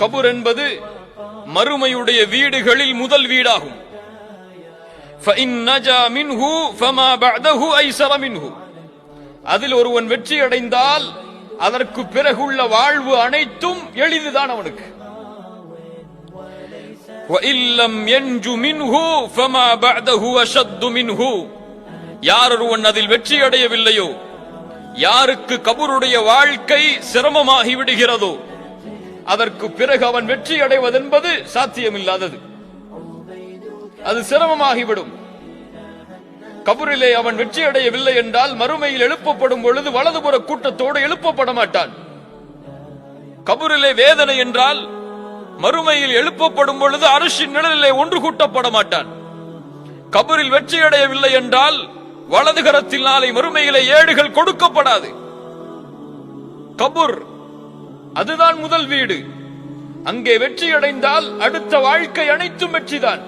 கபர் என்பது மறுமையுடைய வீடுகளில் முதல் வீடாகும். அதில் ஒருவன் வெற்றி அடைந்தால் அதற்கு பிறகுள்ள வாழ்வு அனைத்தும் எளிதுதான் அவனுக்கு. யார் ஒருவன் அதில் வெற்றி அடையவில்லையோ, யாருக்கு கபருடைய வாழ்க்கை சிரமமாகி விடுகிறதோ, அதற்கு பிறகு அவன் வெற்றி அடைவதென்பது சாத்தியமில்லாதது. அது சிரமமாகிவிடும். கபரிலே அவன் வெற்றி அடையவில்லை என்றால் மறுமையில் எழுப்பப்படும் பொழுது வலதுபுற கூட்டத்தோடு எழுப்பப்பட மாட்டான். கபரிலே வேதனை என்றால் மறுமையில் எழுப்பப்படும் பொழுது அரிசின் நிழலிலே ஒன்று கூட்டப்பட மாட்டான். கபரில் வெற்றி அடையவில்லை என்றால் வலது கரத்தில் நாளை மறுமையிலே ஏடுகள் கொடுக்கப்படாது. கபர் அதுதான் முதல் வீடு. அங்கே வெற்றி அடைந்தால் அடுத்த வாழ்க்கை அனைத்தும் வெற்றிதான்.